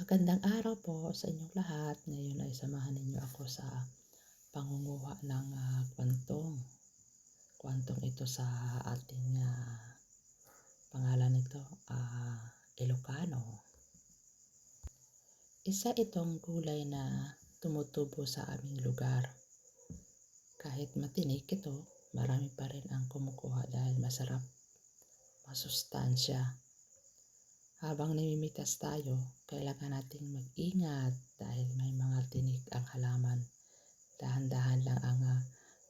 Magandang araw po sa inyong lahat. Ngayon ay samahan ninyo ako sa pangunguha ng kwantong. Kwantong ito sa ating pangalan nito, Ilocano. Isa itong gulay na tumutubo sa aming lugar. Kahit matinik ito, marami pa rin ang kumukuha dahil masarap, masustansya. Habang namimitas tayo, kailangan nating mag-ingat dahil may mga tinik ang halaman. Dahan-dahan lang ang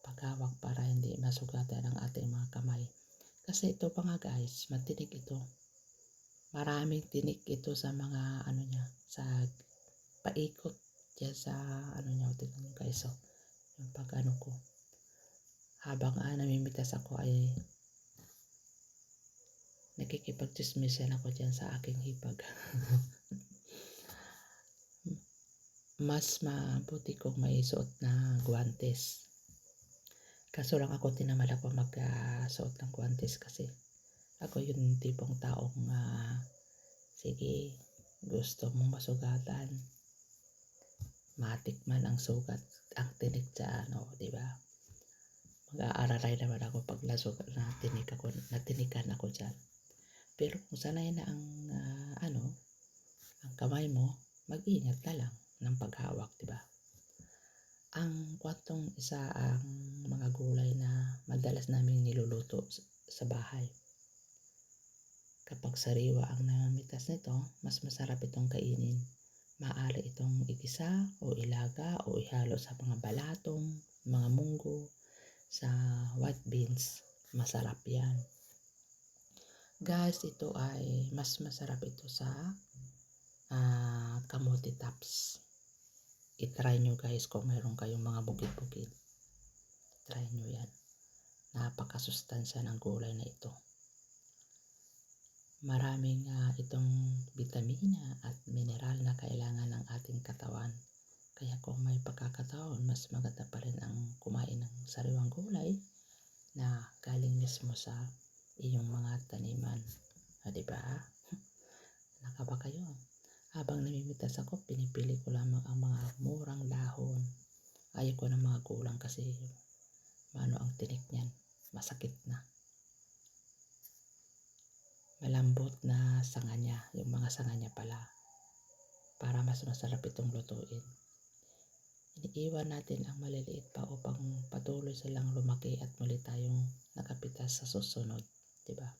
paghawak para hindi masugatan ang ating mga kamay. Kasi ito pa nga guys, matinik ito. Maraming tinik ito sa mga sa paikot dyan sa tingnan nyo guys. So, yung pag ko. Habang namimitas ako ay nakikipag-chismisan ako dyan sa aking hipag. Mas mabuti kong maisuot na guwantes. Kaso lang ako tinamad ako magsuot ng guwantes kasi ako yung tipong taong sige, gusto mong masugatan. Matikman ang sugat, ang tinik sa di ba? Mag-aararay naman ako pag natinikan ako dyan. Pero kung sanay na ang ang kamay mo, mag-ingat na lang ng paghawak, di ba? Ang kwantong isa ang mga gulay na madalas naming niluluto sa bahay. Kapag sariwa ang namimitas nito, mas masarap itong kainin. Maaari itong igisa o ilaga o ihalo sa mga balatong, mga munggo, sa white beans. Masarap yan. Guys, ito ay mas masarap ito sa kamote tops. I-try nyo guys kung mayroon kayong mga bukid-bukid. Try nyo yan. Napakasustansya ng gulay na ito. Maraming itong bitamina at mineral na kailangan ng ating katawan. Kaya kung may pagkakataon, mas maganda pa rin ang kumain ng sariwang gulay na galing mismo sa iyong mga taniman. Diba? Nakaba kayo? Habang namimitas ako, pinipili ko lamang ang mga murang dahon. Ayaw ko ng mga gulang kasi ang tinik niyan, masakit na. Malambot na sanga niya, yung mga sanga niya pala, para mas masarap itong lutuin. Iniiwan natin ang maliliit pa upang patuloy silang lumaki at muli tayong nakapitas sa susunod, diba?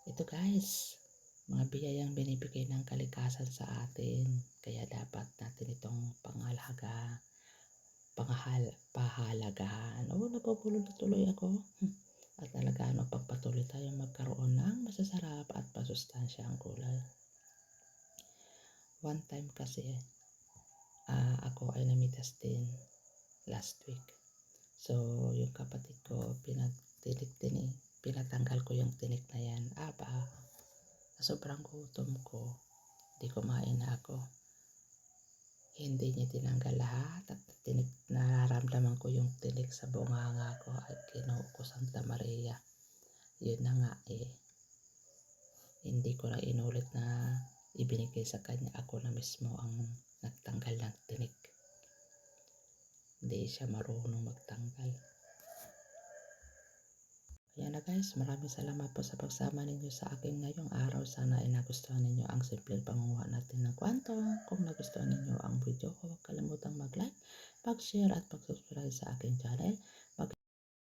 Ito guys, mga biyayang binibigay ng kalikasan sa atin, kaya dapat natin itong pahalagahan. Napupulol tuloy ako. At talagaan pagpatuloy tayong magkaroon ng masasarap at masustansyang gulay. One time kasi ako ay namitas din last week. So yung kapatid ko pinatanggal ko yung tinik na yan. Sobrang gutom ko, di kumain na ako. Hindi niya tinanggal lahat at nararamdaman ko yung tinik sa bunganga ko at Ginoo ko Santa Maria. Yun na nga hindi ko na inulit na ibinigay sa kanya. Ako na mismo ang nagtanggal ng tinik. Hindi siya marunong magtanggal. Ayan na guys, maraming salamat po sa pagsama ninyo sa akin ngayong araw. Sana ay nagustuhan ninyo ang simple pangunguha natin ng kwantong. Kung nagustuhan ninyo ang video ko, huwag kalimutang mag-like, mag-share at mag-subscribe sa aking channel